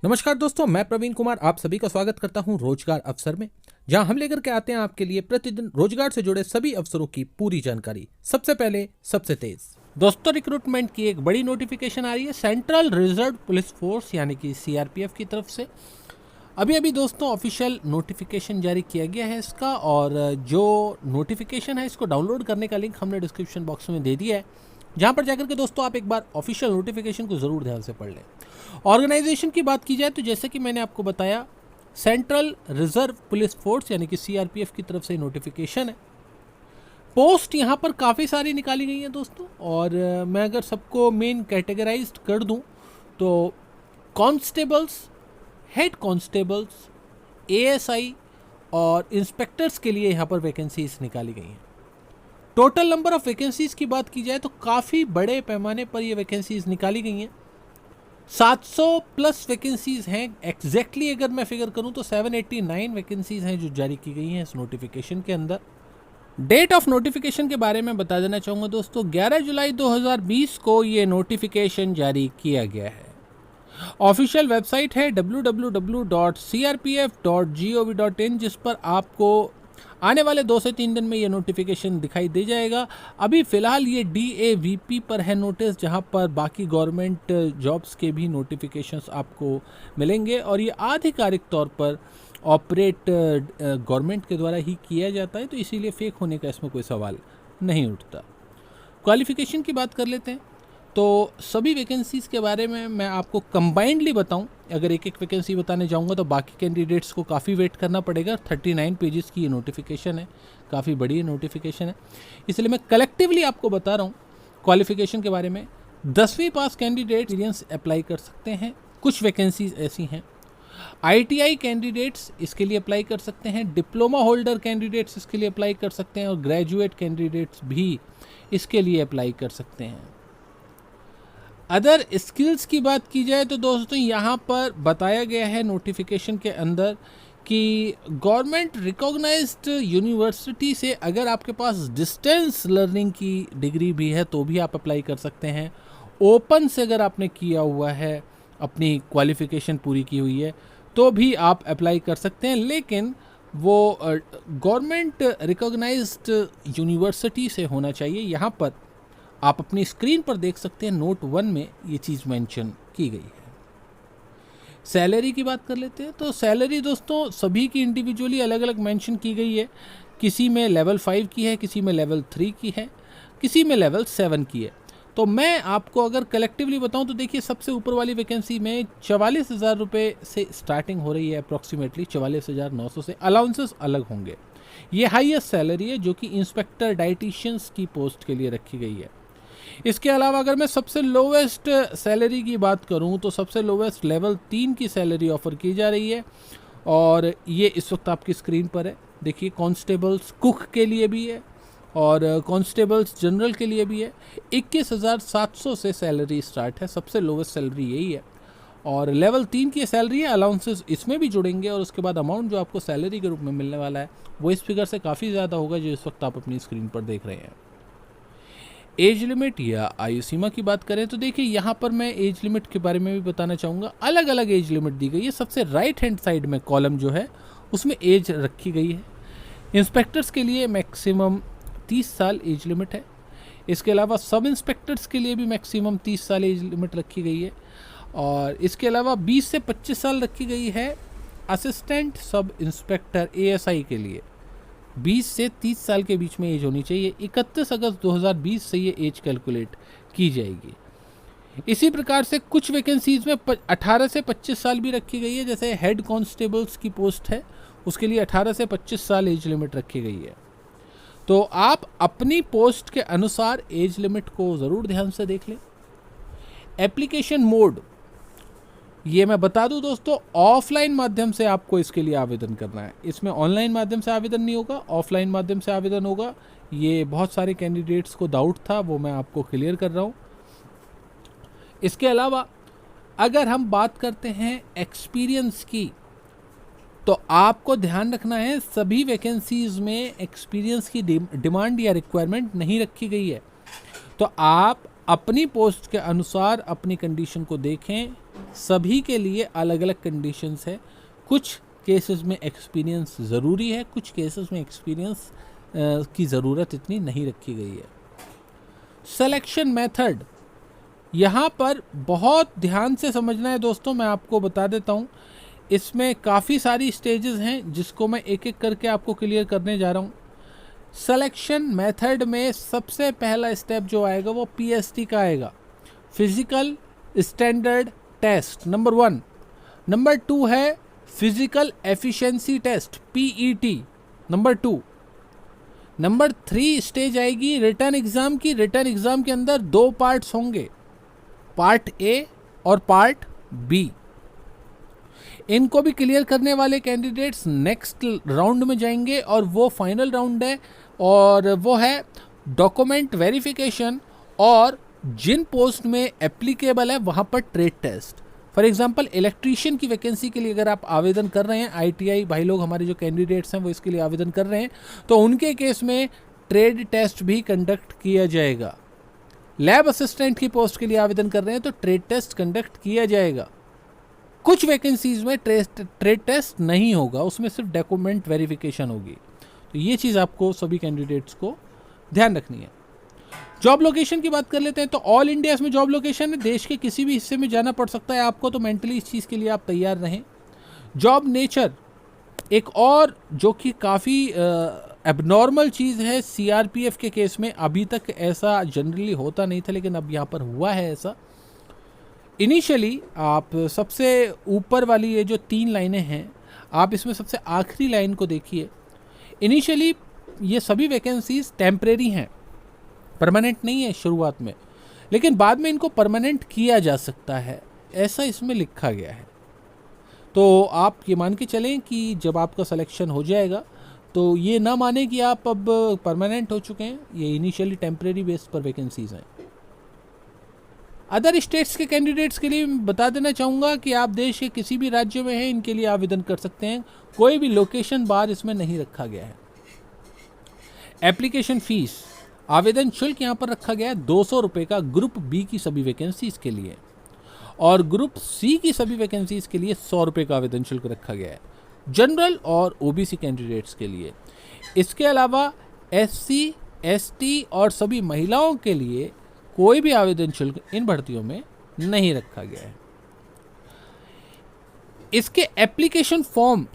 नमस्कार दोस्तों, मैं प्रवीण कुमार आप सभी का स्वागत करता हूं रोजगार अवसर में, जहां हम लेकर के आते हैं आपके लिए प्रतिदिन रोजगार से जुड़े सभी अवसरों की पूरी जानकारी। सबसे पहले सबसे तेज दोस्तों, रिक्रूटमेंट की एक बड़ी नोटिफिकेशन आ रही है सेंट्रल रिजर्व पुलिस फोर्स यानी कि सीआरपीएफ की तरफ से। अभी अभी दोस्तों ऑफिशियल नोटिफिकेशन जारी किया गया है इसका, और जो नोटिफिकेशन है इसको डाउनलोड करने का लिंक हमने डिस्क्रिप्शन बॉक्स में दे दिया है, जहां पर जाकर के दोस्तों आप एक बार ऑफिशियल नोटिफिकेशन को ज़रूर ध्यान से पढ़ लें। ऑर्गेनाइजेशन की बात की जाए तो जैसे कि मैंने आपको बताया, सेंट्रल रिजर्व पुलिस फोर्स यानी कि सीआरपीएफ की तरफ से नोटिफिकेशन है। पोस्ट यहाँ पर काफ़ी सारी निकाली गई हैं दोस्तों, और मैं अगर सबको मेन कैटेगराइज्ड कर दूँ तो कांस्टेबल्स, हेड कांस्टेबल्स, एएसआई और इंस्पेक्टर्स के लिए यहाँ पर वैकेंसीज निकाली गई हैं। टोटल नंबर ऑफ वैकेंसीज की बात की जाए तो काफ़ी बड़े पैमाने पर ये वैकेंसीज निकाली गई हैं। 700 प्लस वैकेंसीज हैं। एग्जैक्टली अगर मैं फिगर करूं तो 789 वैकेंसीज हैं जो जारी की गई हैं इस नोटिफिकेशन के अंदर। डेट ऑफ नोटिफिकेशन के बारे में बता देना चाहूँगा दोस्तों, 11 जुलाई 2020 को ये नोटिफिकेशन जारी किया गया है। ऑफिशियल वेबसाइट है www.crpf.gov.in, जिस पर आपको आने वाले 2 से 3 दिन में ये नोटिफिकेशन दिखाई दे जाएगा। अभी फ़िलहाल ये DAVP पर है नोटिस, जहां पर बाकी गवर्नमेंट जॉब्स के भी नोटिफिकेशंस आपको मिलेंगे, और ये आधिकारिक तौर पर ऑपरेट गवर्नमेंट के द्वारा ही किया जाता है, तो इसीलिए फेक होने का इसमें कोई सवाल नहीं उठता। क्वालिफ़िकेशन की बात कर लेते हैं तो सभी वैकेंसीज़ के बारे में मैं आपको कंबाइंडली बताऊं, अगर एक एक वैकेंसी बताने जाऊंगा तो बाकी कैंडिडेट्स को काफ़ी वेट करना पड़ेगा। 39 पेजेस की ये नोटिफिकेशन है, काफ़ी बड़ी नोटिफिकेशन है, इसलिए मैं कलेक्टिवली आपको बता रहा हूँ क्वालिफिकेशन के बारे में। 10वीं पास कैंडिडेट एक्सपीरियंस अप्लाई कर सकते हैं, कुछ वैकेंसीज ऐसी हैं। ITI कैंडिडेट्स इसके लिए अप्लाई कर सकते हैं, डिप्लोमा होल्डर कैंडिडेट्स इसके लिए अप्लाई कर सकते हैं, और ग्रेजुएट कैंडिडेट्स भी इसके लिए अप्लाई कर सकते हैं। अदर स्किल्स की बात की जाए तो दोस्तों यहाँ पर बताया गया है नोटिफिकेशन के अंदर कि गवर्नमेंट रिकॉग्नाइज्ड यूनिवर्सिटी से अगर आपके पास डिस्टेंस लर्निंग की डिग्री भी है तो भी आप अप्लाई कर सकते हैं। ओपन से अगर आपने किया हुआ है, अपनी क्वालिफिकेशन पूरी की हुई है, तो भी आप अप्लाई कर सकते हैं, लेकिन वो गवर्नमेंट रिकॉग्नाइज्ड यूनिवर्सिटी से होना चाहिए। यहाँ पर आप अपनी स्क्रीन पर देख सकते हैं, नोट 1 में ये चीज़ मेंशन की गई है। सैलरी की बात कर लेते हैं तो सैलरी दोस्तों सभी की इंडिविजुअली अलग अलग मेंशन की गई है। किसी में लेवल 5 की है, किसी में लेवल 3 की है, किसी में लेवल 7 की है। तो मैं आपको अगर कलेक्टिवली बताऊं तो देखिए, सबसे ऊपर वाली वैकेंसी में 44,000 रुपये से स्टार्टिंग हो रही है, अप्रॉक्सीमेटली 44,900 से। अलाउंसेस अलग होंगे। ये हाईएस्ट सैलरी है जो कि इंस्पेक्टर डाइटिशियंस की पोस्ट के लिए रखी गई है। इसके अलावा अगर मैं सबसे लोवेस्ट सैलरी की बात करूं तो सबसे लोवेस्ट लेवल 3 की सैलरी ऑफर की जा रही है, और ये इस वक्त आपकी स्क्रीन पर है। देखिए, कांस्टेबल्स कुक के लिए भी है और कांस्टेबल्स जनरल के लिए भी है। 21,700 से सैलरी स्टार्ट है, सबसे लोवेस्ट सैलरी यही है, और लेवल 3 की सैलरी है। अलाउंसेस इसमें भी जुड़ेंगे, और उसके बाद अमाउंट जो आपको सैलरी के रूप में मिलने वाला है वो इस फिगर से काफ़ी ज़्यादा होगा जो इस वक्त आप अपनी स्क्रीन पर देख रहे हैं। एज लिमिट या आयु सीमा की बात करें तो देखिए, यहाँ पर मैं एज लिमिट के बारे में भी बताना चाहूँगा। अलग अलग एज लिमिट दी गई है। सबसे राइट हैंड साइड में कॉलम जो है उसमें एज रखी गई है। इंस्पेक्टर्स के लिए मैक्सिमम 30 साल एज लिमिट है। इसके अलावा सब इंस्पेक्टर्स के लिए भी मैक्सिमम 30 साल एज लिमिट रखी गई है, और इसके अलावा 20 से 25 साल रखी गई है असिस्टेंट सब इंस्पेक्टर ASI के लिए। 20 से 30 साल के बीच में एज होनी चाहिए। 31 अगस्त 2020 से ये एज कैलकुलेट की जाएगी। इसी प्रकार से कुछ वैकेंसीज में 18 से 25 साल भी रखी गई है। जैसे हेड कांस्टेबल्स की पोस्ट है, उसके लिए 18 से 25 साल एज लिमिट रखी गई है। तो आप अपनी पोस्ट के अनुसार एज लिमिट को ज़रूर ध्यान से देख लें। एप्लीकेशन मोड, ये मैं बता दूं दोस्तों, ऑफलाइन माध्यम से आपको इसके लिए आवेदन करना है। इसमें ऑनलाइन माध्यम से आवेदन नहीं होगा, ऑफलाइन माध्यम से आवेदन होगा। ये बहुत सारे कैंडिडेट्स को डाउट था, वो मैं आपको क्लियर कर रहा हूँ। इसके अलावा अगर हम बात करते हैं एक्सपीरियंस की, तो आपको ध्यान रखना है सभी वैकेंसीज में एक्सपीरियंस की डिमांड या रिक्वायरमेंट नहीं रखी गई है। तो आप अपनी पोस्ट के अनुसार अपनी कंडीशन को देखें, सभी के लिए अलग अलग कंडीशंस है। कुछ केसेस में एक्सपीरियंस ज़रूरी है, कुछ केसेस में एक्सपीरियंस की ज़रूरत इतनी नहीं रखी गई है। सिलेक्शन मेथड यहाँ पर बहुत ध्यान से समझना है दोस्तों, मैं आपको बता देता हूँ। इसमें काफ़ी सारी स्टेजेस हैं जिसको मैं एक एक करके आपको क्लियर करने जा रहा हूँ। सिलेक्शन मेथड में सबसे पहला स्टेप जो आएगा वो पीएसटी का आएगा, physical standard test, number 1। Number 2 है physical efficiency test, PET, number 2। Number 3 stage आएगी रिटन एग्ज़ाम की। रिटन एग्ज़ाम के अंदर 2 पार्ट्स होंगे, पार्ट ए और पार्ट बी। इनको भी क्लियर करने वाले कैंडिडेट्स नेक्स्ट राउंड में जाएंगे और वो फाइनल राउंड है, और वो है डॉक्यूमेंट वेरिफिकेशन, और जिन पोस्ट में एप्लीकेबल है वहाँ पर trade test. For example electrician की वैकेंसी के लिए अगर आप आवेदन कर रहे हैं, आईटीआई भाई लोग हमारे जो कैंडिडेट्स हैं वो इसके लिए आवेदन कर रहे हैं, तो उनके केस में ट्रेड टेस्ट भी कंडक्ट किया जाएगा। लैब असिस्टेंट की पोस्ट के लिए आवेदन कर रहे हैं तो ट्रेड टेस्ट कंडक्ट किया जाएगा। कुछ वैकेंसीज में ट्रेड टेस्ट नहीं होगा, उसमें सिर्फ डॉक्यूमेंट वेरिफिकेशन होगी। तो ये चीज़ आपको सभी कैंडिडेट्स को ध्यान रखनी है। जॉब लोकेशन की बात कर लेते हैं, तो ऑल इंडिया इसमें जॉब लोकेशन है, देश के किसी भी हिस्से में जाना पड़ सकता है आपको, तो मेंटली इस चीज़ के लिए आप तैयार रहें। जॉब नेचर एक और जो कि काफ़ी एबनॉर्मल चीज़ है, सीआरपीएफ के केस में अभी तक ऐसा जनरली होता नहीं था, लेकिन अब यहाँ पर हुआ है ऐसा। इनिशियली आप सबसे ऊपर वाली ये जो 3 लाइनें हैं, आप इसमें सबसे आखिरी लाइन को देखिए। इनिशियली ये सभी वैकेंसीज टेम्परेरी हैं, परमानेंट नहीं है शुरुआत में, लेकिन बाद में इनको परमानेंट किया जा सकता है, ऐसा इसमें लिखा गया है। तो आप ये मान के चलें कि जब आपका सिलेक्शन हो जाएगा तो ये ना माने कि आप अब परमानेंट हो चुके हैं, ये इनिशियली टेम्परेरी बेस पर वैकेंसीज हैं। अदर स्टेट्स के कैंडिडेट्स के लिए बता देना चाहूँगा कि आप देश के किसी भी राज्य में हैं, इनके लिए आवेदन कर सकते हैं, कोई भी लोकेशन बार इसमें नहीं रखा गया है। एप्लीकेशन फीस, आवेदन शुल्क यहाँ पर रखा गया है 200 रुपये का ग्रुप बी की सभी वैकेंसीज के लिए, और ग्रुप सी की सभी वैकेंसीज के लिए 100 रुपये का आवेदन शुल्क रखा गया है, जनरल और ओबीसी कैंडिडेट्स के लिए। इसके अलावा एससी, एसटी और सभी महिलाओं के लिए कोई भी आवेदन शुल्क इन भर्तियों में नहीं रखा गया है। इसके एप्लीकेशन फॉर्म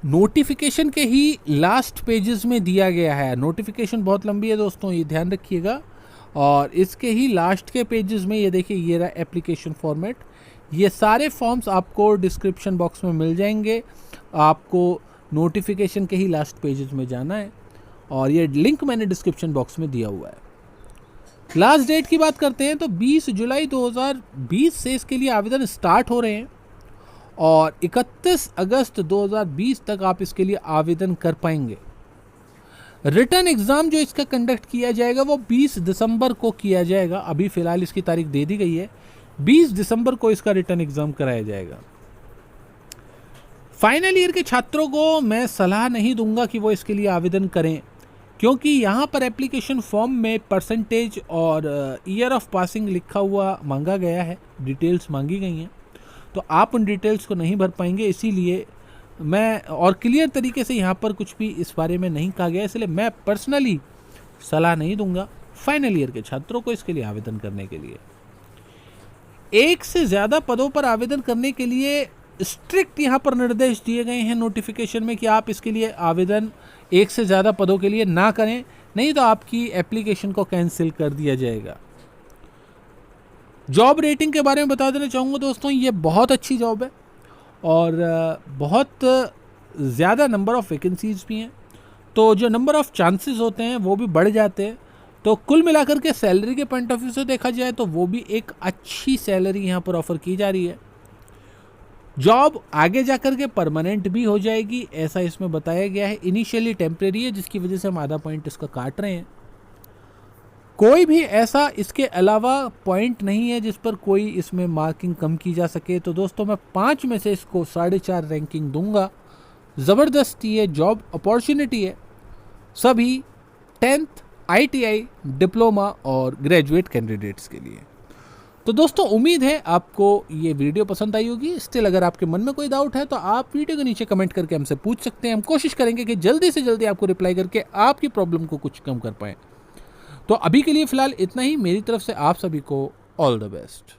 नोटिफिकेशन के ही लास्ट पेजेस में दिया गया है। नोटिफिकेशन बहुत लंबी है दोस्तों, ये ध्यान रखिएगा, और इसके ही लास्ट के पेजेस में ये देखिए, ये रहा एप्लीकेशन फॉर्मेट। ये सारे फॉर्म्स आपको डिस्क्रिप्शन बॉक्स में मिल जाएंगे, आपको नोटिफिकेशन के ही लास्ट पेजेस में जाना है, और ये लिंक मैंने डिस्क्रिप्शन बॉक्स में दिया हुआ है। लास्ट डेट की बात करते हैं तो 20 जुलाई 2020 से इसके लिए आवेदन स्टार्ट हो रहे हैं, और 31 अगस्त 2020 तक आप इसके लिए आवेदन कर पाएंगे। रिटन एग्ज़ाम जो इसका कंडक्ट किया जाएगा वो 20 दिसंबर को किया जाएगा। अभी फ़िलहाल इसकी तारीख दे दी गई है, 20 दिसंबर को इसका रिटन एग्ज़ाम कराया जाएगा। फाइनल ईयर के छात्रों को मैं सलाह नहीं दूंगा कि वो इसके लिए आवेदन करें, क्योंकि यहाँ पर एप्लीकेशन फॉर्म में परसेंटेज और ईयर ऑफ पासिंग लिखा हुआ मांगा गया है, डिटेल्स मांगी गई हैं, तो आप उन डिटेल्स को नहीं भर पाएंगे। इसीलिए मैं, और क्लियर तरीके से यहाँ पर कुछ भी इस बारे में नहीं कहा गया, इसलिए मैं पर्सनली सलाह नहीं दूंगा फाइनल ईयर के छात्रों को इसके लिए आवेदन करने के लिए। एक से ज़्यादा पदों पर आवेदन करने के लिए स्ट्रिक्ट यहाँ पर निर्देश दिए गए हैं नोटिफिकेशन में कि आप इसके लिए आवेदन एक से ज़्यादा पदों के लिए ना करें, नहीं तो आपकी एप्लीकेशन को कैंसिल कर दिया जाएगा। जॉब रेटिंग के बारे में बता देना चाहूँगा दोस्तों, ये बहुत अच्छी जॉब है और बहुत ज़्यादा नंबर ऑफ़ वैकेंसीज़ भी हैं, तो जो नंबर ऑफ़ चांसेस होते हैं वो भी बढ़ जाते हैं। तो कुल मिलाकर के सैलरी के पॉइंट ऑफ व्यू से देखा जाए तो वो भी एक अच्छी सैलरी यहाँ पर ऑफ़र की जा रही है। जॉब आगे जाकर के परमानेंट भी हो जाएगी, ऐसा इसमें बताया गया है। इनिशियली टेम्परेरी है, जिसकी वजह से हम आधा पॉइंट इसका काट रहे हैं। कोई भी ऐसा इसके अलावा पॉइंट नहीं है जिस पर कोई इसमें मार्किंग कम की जा सके। तो दोस्तों मैं 5 में से इसको 4.5 रैंकिंग दूंगा। ज़बरदस्त ये जॉब अपॉर्चुनिटी है सभी 10th ITI डिप्लोमा और ग्रेजुएट कैंडिडेट्स के लिए। तो दोस्तों उम्मीद है आपको ये वीडियो पसंद आई होगी। स्टिल अगर आपके मन में कोई डाउट है तो आप वीडियो के नीचे कमेंट करके हमसे पूछ सकते हैं। हम कोशिश करेंगे कि जल्दी से जल्दी आपको रिप्लाई करके आपकी प्रॉब्लम को कुछ कम कर पाएँ। तो अभी के लिए फ़िलहाल इतना ही। मेरी तरफ से आप सभी को ऑल द बेस्ट।